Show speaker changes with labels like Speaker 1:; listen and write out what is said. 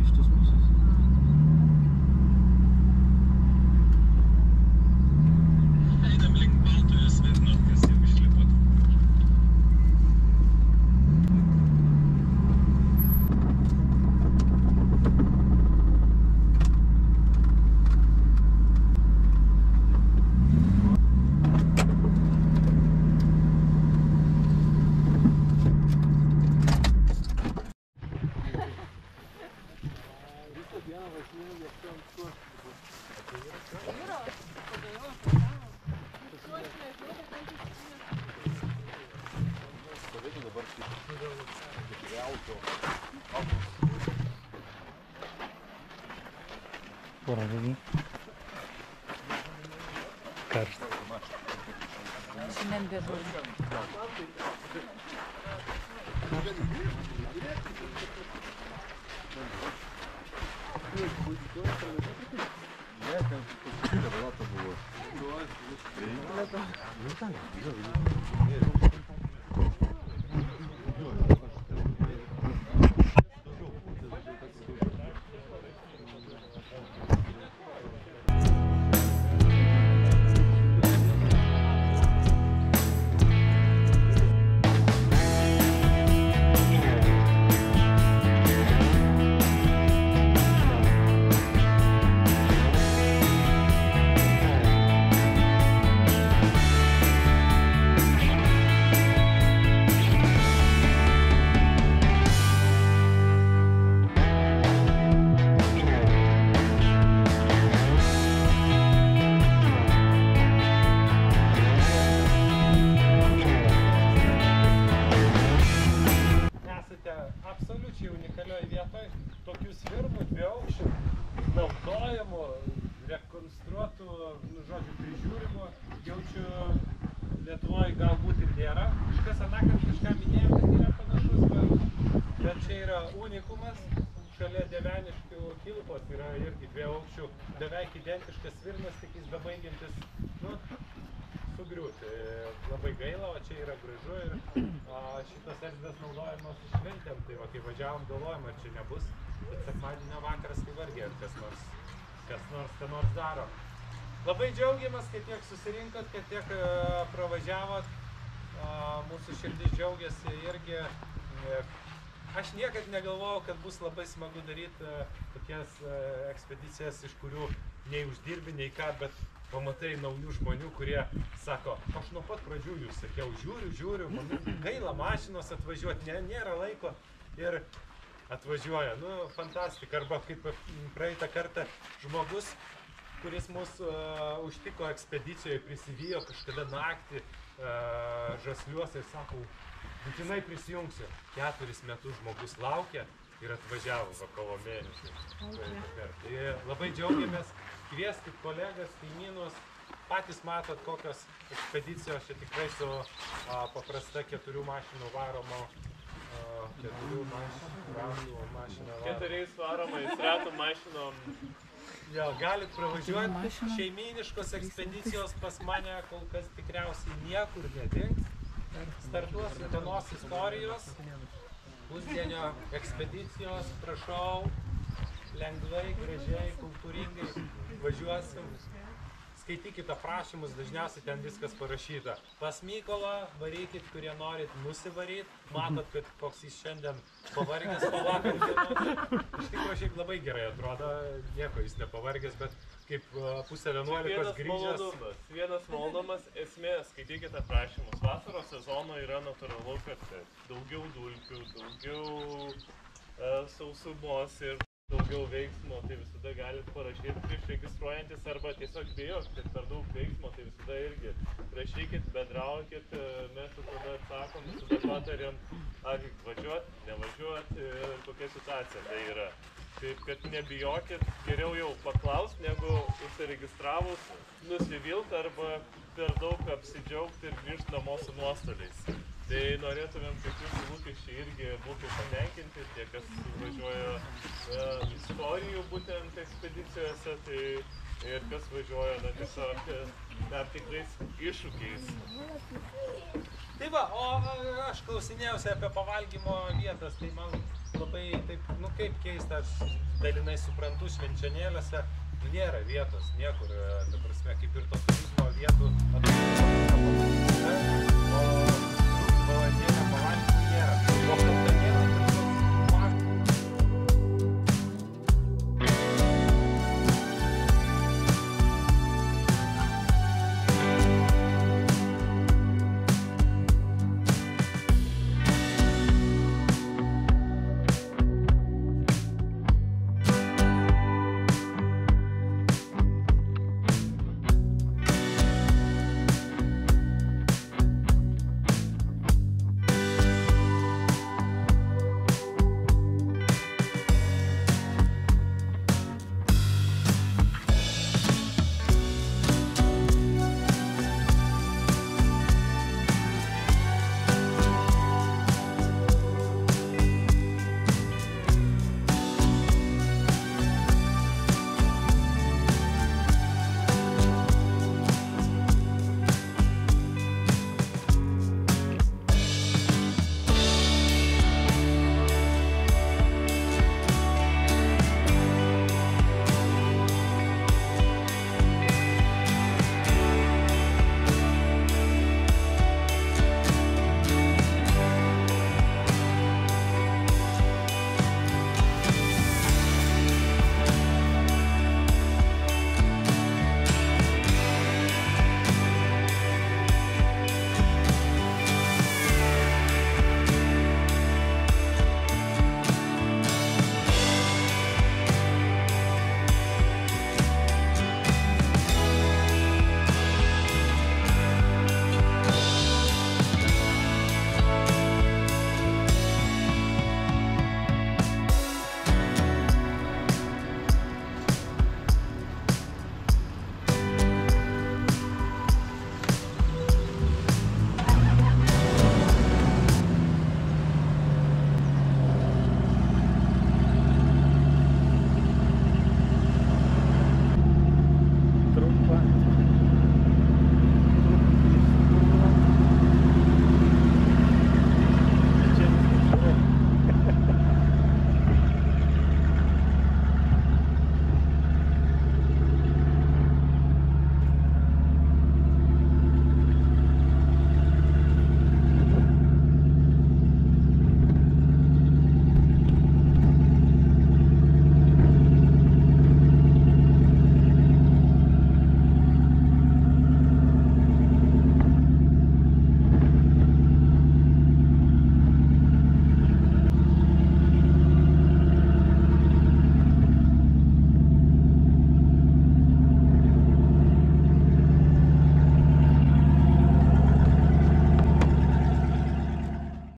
Speaker 1: iš tos pusės.
Speaker 2: Einam link Baltojo Svirno, kas jau išlipot.
Speaker 1: Porą žodžių. Karšta.
Speaker 3: Šiandien be žodžių.
Speaker 4: Absoliučiai unikalioje vietoje tokių svirnų, dviaukščių, naudojamų, rekonstruotų, žodžiu, prižiūrimų, jaučiu Lietuvoje galbūt ir nėra. Kažkas anakart kažką minėjo, kad yra panašus, bet čia yra unikumas. Šalia Dieveniškių kilpos yra irgi dviaukščių, beveik identiškas svirnas, tik jis bebaigiantis, sugriūti. Labai gaila, o čia yra gražu ir šitos erdvės naudojamos šventėm. Tai va, kai važiavom, galvojom, ar čia nebus, bet sekmadienio vakaras tai vargiai, ar kas nors daro. Labai džiaugiamės, kad tiek susirinkot, kad tiek pravažiavot. Mūsų širdis džiaugiasi irgi. Aš niekad negalvojau, kad bus labai smagu daryti tokias ekspedicijas, iš kurių nei uždirbi, nei ką, bet pamatai naujų žmonių, kurie sako, aš nuo pat pradžių jūs sakiau, žiūriu, man gaila mašinos atvažiuoti, nėra laiko ir atvažiuoja. Fantastika. Arba kaip praeitą kartą žmogus, kuris mus užtiko ekspedicijoje, prisivijo kažkada naktį Žasliuose ir sako, būtinai prisijungsiu. 4 metus žmogus laukia ir atvažiavo kovo mėnesį. Tai labai džiaugiamės, kvieskit kolegas, kaimynus, patys matot kokios ekspedicijos, čia tikrai su paprasta 4 mašinų varomo, 4
Speaker 5: varomais ratų mašinom.
Speaker 4: Jo, galit pravažiuoti, šeimyniškos ekspedicijos pas mane kol kas tikriausiai niekur nedings. Startuos Utenos istorijos, pusdienio ekspedicijos, prašau, lengvai, gražiai, kultūringai važiuosim. Skaitykit aprašymus, dažniausiai ten viskas parašyta. Pas Mykolą varykit, kurie norit nusivaryt. Matot, kad koks jis šiandien pavargęs po vakar dienos. Iš tikrųjų šiaip labai gerai atrodo, nieko jis nepavargęs, bet kaip 10:30 grįžęs.
Speaker 5: Vienas malonumas, esmė, skaitykit aprašymus. Vasaros sezono yra natūralu, kad daugiau dulkių, daugiau sausumos ir daugiau veiksmo, tai visada galit parašyti prieš registruojantis arba tiesiog bijot, kad per daug veiksmo, tai visada irgi rašykit, bendraukit, mes visada atsakom, visada patariam, ar važiuot, nevažiuot ir kokia situacija tai yra. Taip, kad nebijokit, geriau jau paklaust, negu užsiregistravus, nusivilt arba per daug apsidžiaugti ir grįžt namo su nuostoliais. Tai norėtumėm, kad jūsų lūkesčiai irgi būtų patenkinti, tie, kas važiuoja istorijų būtent ekspedicijose, tai ir kas važiuoja tiesiog tam tikrais iššūkiais.
Speaker 4: Tai va, o aš klausinėjausi apie pavalgymo vietas, tai man labai taip, nu kaip keista, aš dalinai suprantu, švenčionėliuose nėra vietos niekur, ta prasme, kaip ir to turizmo vietų, o valandėlė pavalgyti nėra.